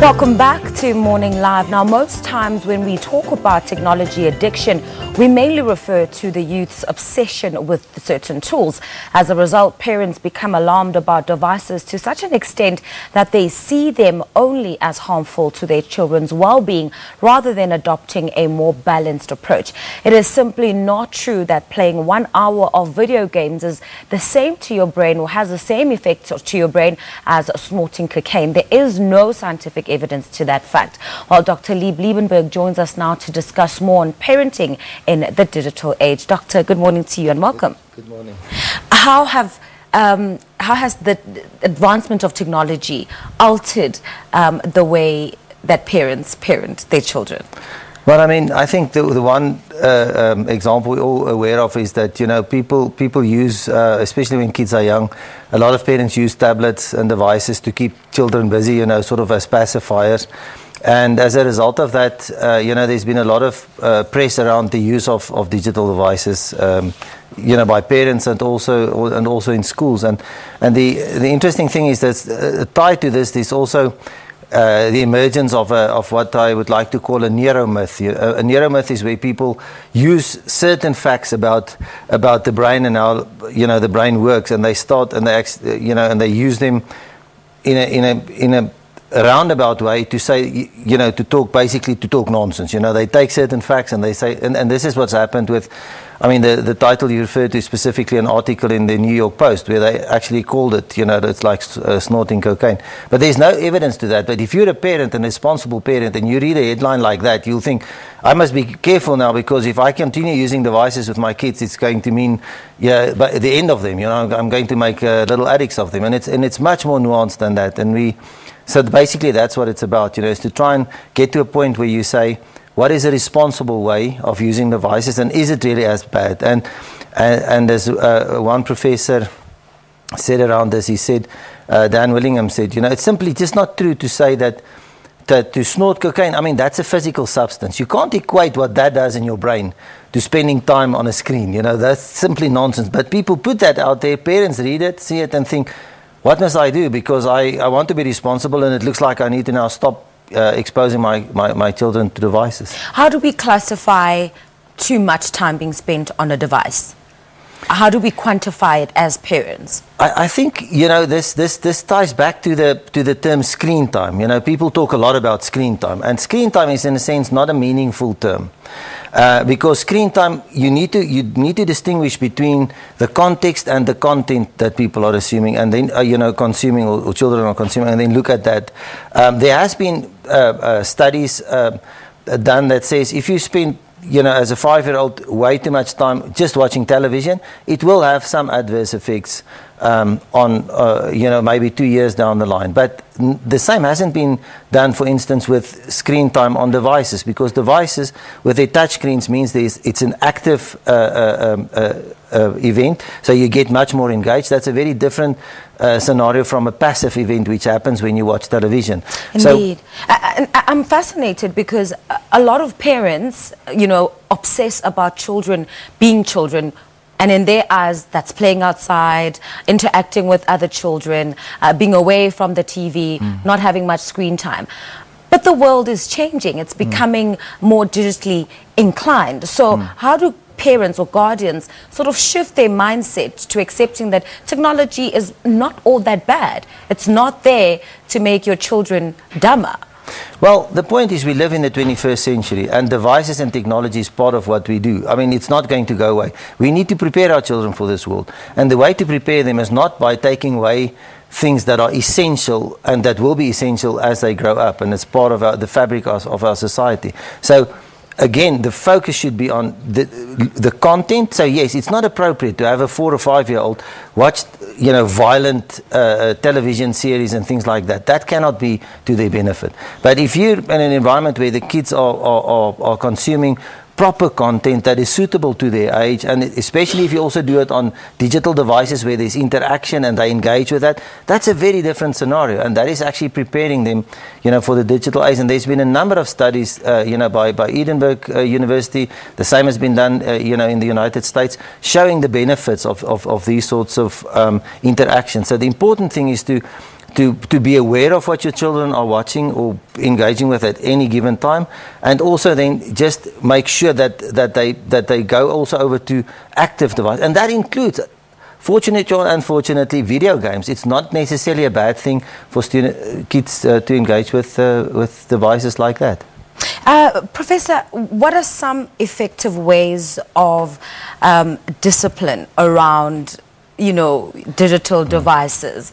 Welcome back to Morning Live. Now, most times when we talk about technology addiction, we mainly refer to the youth's obsession with certain tools. As a result, parents become alarmed about devices to such an extent that they see them only as harmful to their children's well-being rather than adopting a more balanced approach. It is simply not true that playing 1 hour of video games is the same to your brain or has the same effect to your brain as snorting cocaine. There is no scientific evidence to that fact. Well, Dr. Lieb Liebenberg joins us now to discuss more on parenting in the digital age. Doctor, good morning to you and welcome. Good morning. How has the advancement of technology altered the way that parents parent their children? Well, I mean, I think the one example we're all aware of is that, you know, people use, especially when kids are young, a lot of parents use tablets and devices to keep children busy, you know, sort of as pacifiers. And as a result of that, you know, there's been a lot of press around the use of digital devices, you know, by parents and also in schools. And the interesting thing is that tied to this, there's also the emergence of what I would like to call a neuromyth. A neuromyth is where people use certain facts about the brain and how, you know, the brain works, and they start and they you know, and they use them in a roundabout way to say, you know, to talk nonsense. You know, they take certain facts and they say, and this is what's happened with, I mean, the title you referred to is specifically an article in the New York Post where they actually called it, you know, it's like snorting cocaine. But there's no evidence to that. But if you're a parent, a responsible parent, and you read a headline like that, you'll think, I must be careful now, because if I continue using devices with my kids, it's going to mean, yeah, but at the end of them, you know, I'm going to make little addicts of them. And it's much more nuanced than that. So basically that's what it's about, you know, is to try and get to a point where you say, what is a responsible way of using devices, and is it really as bad? And as one professor said around this, he said, Dan Willingham said, you know, it's simply just not true to say that to snort cocaine, I mean, that's a physical substance. You can't equate what that does in your brain to spending time on a screen. You know, that's simply nonsense. But people put that out there, parents read it, see it, and think, what must I do? Because I want to be responsible, and it looks like I need to now stop exposing my children to devices. How do we classify too much time being spent on a device? How do we quantify it as parents? I think, you know, this ties back to the term screen time. You know, people talk a lot about screen time, and screen time is in a sense not a meaningful term. Because screen time, you need to distinguish between the context and the content that people are assuming, and then you know, consuming, or children are consuming, and then look at that. There has been studies done that says if you spend, you know, as a 5-year-old, way too much time just watching television, it will have some adverse effects on, you know, maybe 2 years down the line. But the same hasn't been done, for instance, with screen time on devices, because devices with their touch screens means it's an active event, so you get much more engaged. That's a very different scenario from a passive event, which happens when you watch television. Indeed. I'm fascinated because a lot of parents, you know, obsess about children being children, and in their eyes, that's playing outside, interacting with other children, being away from the TV, not having much screen time. But the world is changing. It's becoming more digitally inclined. So how do parents or guardians sort of shift their mindset to accepting that technology is not all that bad? It's not there to make your children dumber. Well, the point is we live in the 21st century, and devices and technology is part of what we do. I mean, it's not going to go away. We need to prepare our children for this world. And the way to prepare them is not by taking away things that are essential and that will be essential as they grow up, and it's part of the fabric of our society. So again, the focus should be on the content. So yes, it's not appropriate to have a 4 or 5-year-old watch, you know, violent television series and things like that. That cannot be to their benefit. But if you're in an environment where the kids are consuming proper content that is suitable to their age, and especially if you also do it on digital devices where there's interaction and they engage with that, that's a very different scenario, and that is actually preparing them, you know, for the digital age. And there's been a number of studies, you know, by Edinburgh University. The same has been done, you know, in the United States, showing the benefits of these sorts of interactions. So the important thing is to to be aware of what your children are watching or engaging with at any given time, and also then just make sure that they go also over to active device, and that includes, fortunately or unfortunately, video games. It's not necessarily a bad thing for kids to engage with devices like that. Professor, what are some effective ways of discipline around, you know, digital devices?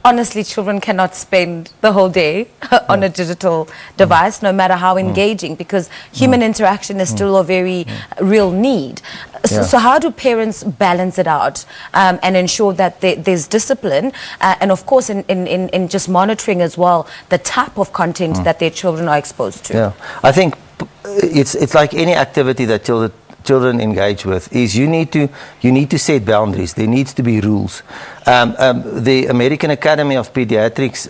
Honestly, children cannot spend the whole day on a digital device, no matter how engaging, because human interaction is still a very real need. So how do parents balance it out and ensure that there's discipline and, of course, in just monitoring as well the type of content that their children are exposed to? Yeah, I think it's like any activity that children engage with, is you need to set boundaries. There needs to be rules. The American Academy of Pediatrics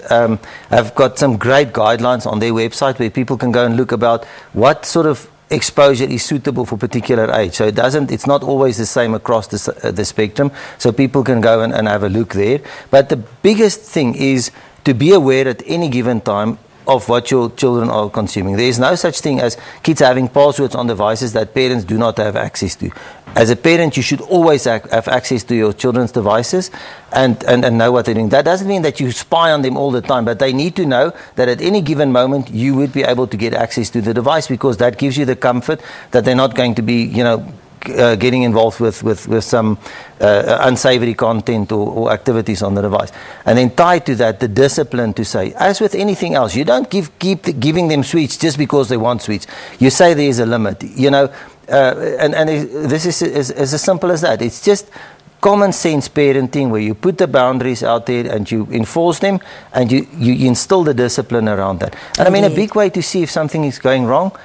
have got some great guidelines on their website where people can go and look about what sort of exposure is suitable for particular age. So it's not always the same across the spectrum. So people can go and have a look there. But the biggest thing is to be aware at any given time of what your children are consuming. There is no such thing as kids having passwords on devices that parents do not have access to. As a parent, you should always have access to your children's devices and know what they're doing. That doesn't mean that you spy on them all the time, but they need to know that at any given moment you would be able to get access to the device, because that gives you the comfort that they're not going to be, you know, getting involved with some unsavory content or activities on the device. And then tied to that, the discipline to say, as with anything else, you don't keep giving them sweets just because they want sweets. You say there is a limit, you know, and this is as simple as that. It's just common sense parenting where you put the boundaries out there and you enforce them and you instill the discipline around that. And I mean, a big way to see if something is going wrong,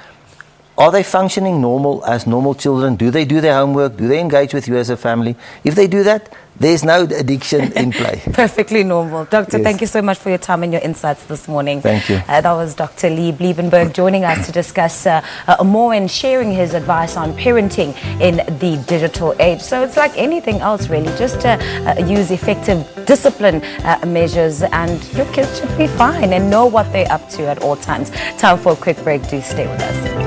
are they functioning as normal children? Do they do their homework? Do they engage with you as a family? If they do that, there's no addiction in play. Perfectly normal. Doctor, thank you so much for your time and your insights this morning. Thank you. That was Dr. Lieb Liebenberg joining us to discuss more and sharing his advice on parenting in the digital age. So it's like anything else, really. Just use effective discipline measures and your kids should be fine and know what they're up to at all times. Time for a quick break. Do stay with us.